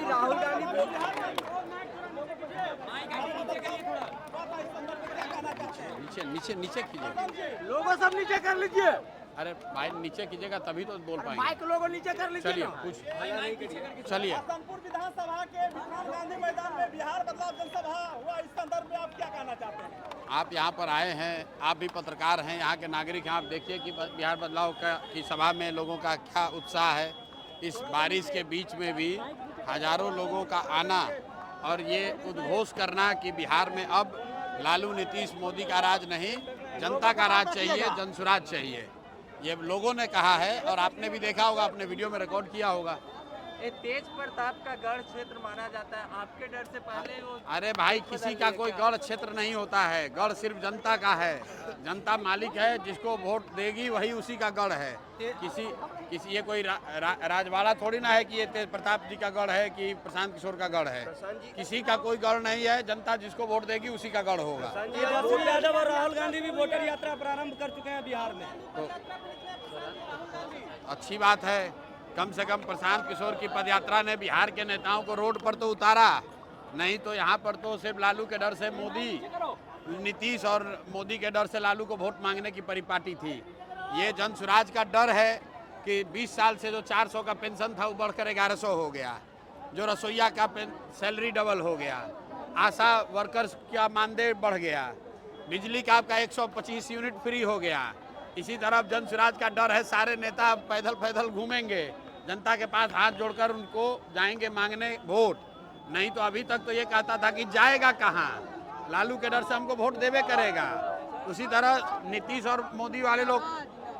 राहुल गांधी नीचे नीचे नीचे कीजिए, लोगों सब नीचे कर लीजिए। अरे भाई नीचे कीजिएगा तभी तो बोल पाएंगे। माइक लोगों नीचे कर लीजिए। चलिए कुछ चलिए। हसनपुर विधानसभा के विज्ञान गांधी मैदान में बिहार बदलाव जनसभा हुआ, इस संदर्भ में आप क्या कहना चाहते हैं? आप यहाँ पर आए हैं, आप भी पत्रकार हैं, यहाँ के नागरिक हैं, आप देखिए कि बिहार बदलाव की सभा में लोगों का क्या उत्साह है। इस बारिश के बीच में भी हजारों लोगों का आना और ये उद्घोष करना कि बिहार में अब लालू नीतीश मोदी का राज नहीं, जनता का राज चाहिए, जनसुराज चाहिए, ये लोगों ने कहा है। और आपने भी देखा होगा, अपने वीडियो में रिकॉर्ड किया होगा। ये तेज प्रताप का गढ़ क्षेत्र माना जाता है, आपके डर से पहले वो। अरे भाई, किसी का कोई गढ़ क्षेत्र नहीं होता है, गढ़ सिर्फ जनता का है। जनता मालिक है, जिसको वोट देगी वही उसी का गढ़ है। किसी ये कोई राजवाड़ा थोड़ी ना है कि ये तेज प्रताप जी का गढ़ है कि प्रशांत किशोर का गढ़ है। किसी का कोई गढ़ नहीं है, जनता जिसको वोट देगी उसी का गढ़ होगा। यादव और राहुल गांधी भी वोटर यात्रा प्रारंभ कर चुके हैं बिहार में, तो अच्छी बात है, कम से कम प्रशांत किशोर की पदयात्रा ने बिहार के नेताओं को रोड पर तो उतारा, नहीं तो यहाँ पर तो सिर्फ लालू के डर से मोदी, नीतीश और मोदी के डर से लालू को वोट मांगने की परिपाटी थी। ये जनसुराज का डर है कि 20 साल से जो 400 का पेंशन था वो बढ़कर 1100 हो गया, जो रसोईया का सैलरी डबल हो गया, आशा वर्कर्स का मानदेय बढ़ गया, बिजली का आपका 125 यूनिट फ्री हो गया। इसी तरफ जनसुराज का डर है, सारे नेता पैदल पैदल घूमेंगे, जनता के पास हाथ जोड़कर उनको जाएंगे मांगने वोट। नहीं तो अभी तक तो ये कहता था कि जाएगा कहाँ, लालू के डर से हमको वोट देवे करेगा। उसी तरह नीतीश और मोदी वाले लोग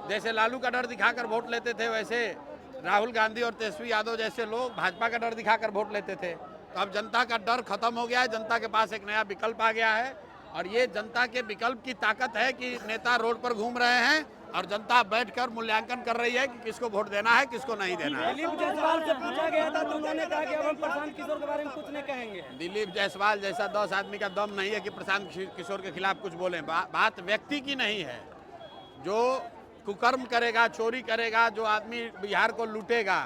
जैसे लालू का डर दिखाकर वोट लेते थे, वैसे राहुल गांधी और तेजस्वी यादव जैसे लोग भाजपा का डर दिखाकर वोट लेते थे। तो अब जनता का डर खत्म हो गया है, जनता के पास एक नया विकल्प आ गया है। और ये जनता के विकल्प की ताकत है कि नेता रोड पर घूम रहे हैं और जनता बैठकर मूल्यांकन कर रही है कि किसको वोट देना है, किसको नहीं देना है। दिलीप जायसवाल से पूछा गया था तो उन्होंने कहा कि अब हम प्रशांत किशोर के बारे में कुछ नहीं कहेंगे। दिलीप जायसवाल जैसा 10 आदमी का दम नहीं है कि प्रशांत किशोर के खिलाफ कुछ बोलें। बात व्यक्ति की नहीं है। जो कुकर्म करेगा, चोरी करेगा, जो आदमी बिहार को लूटेगा,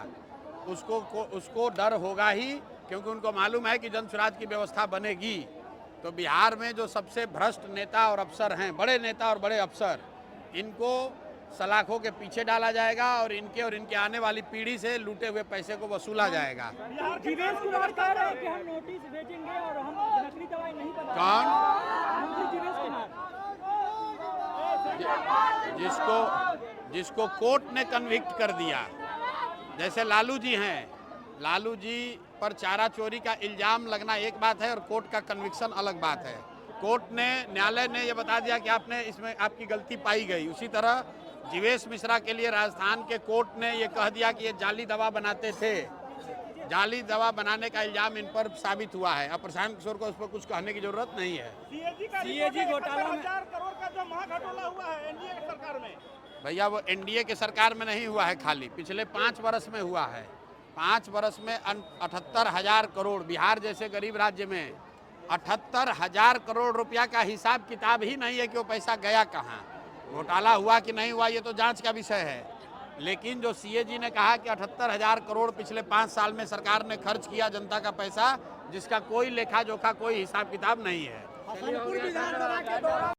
उसको डर होगा ही, क्योंकि उनको मालूम है कि जनसुराज की व्यवस्था बनेगी। तो बिहार में जो सबसे भ्रष्ट नेता और अफसर हैं, बड़े नेता और बड़े अफसर, इनको सलाखों के पीछे डाला जाएगा और इनके आने वाली पीढ़ी से लूटे हुए पैसे को वसूला जाएगा। जीवेश कुमार कह रहे हैं कि हम नोटिस भेजेंगे और हम नकली दवाई नहीं बना। कौन? जीवेश कुमार, जिसको कोर्ट ने कन्विक्ट कर दिया, जैसे लालू जी हैं, लालू जी पर चारा चोरी का इल्जाम लगना एक बात है और कोर्ट का कन्विक्शन अलग बात है। कोर्ट ने, न्यायालय ने ये बता दिया कि आपने इसमें आपकी गलती पाई गई। उसी तरह जीवेश मिश्रा के लिए राजस्थान के कोर्ट ने ये कह दिया कि ये जाली दवा बनाते थे, जाली दवा बनाने का इल्जाम इन पर साबित हुआ है। अब प्रशांत किशोर को उस पर कुछ कहने की जरूरत नहीं है। सीएजी घोटाला में 1000 करोड़ का जो महाघोटाला हुआ है एनडीए की सरकार में, भैया वो एनडीए के सरकार में नहीं हुआ है, खाली पिछले 5 वर्ष में हुआ है। 5 वर्ष में 78,000 करोड़, बिहार जैसे गरीब राज्य में 78,000 करोड़ रुपया का हिसाब किताब ही नहीं है कि वो पैसा गया कहाँ, घोटाला हुआ कि नहीं हुआ ये तो जांच का विषय है। लेकिन जो सीएजी ने कहा कि 78,000 करोड़ पिछले 5 साल में सरकार ने खर्च किया जनता का पैसा, जिसका कोई लेखा जोखा, कोई हिसाब किताब नहीं है।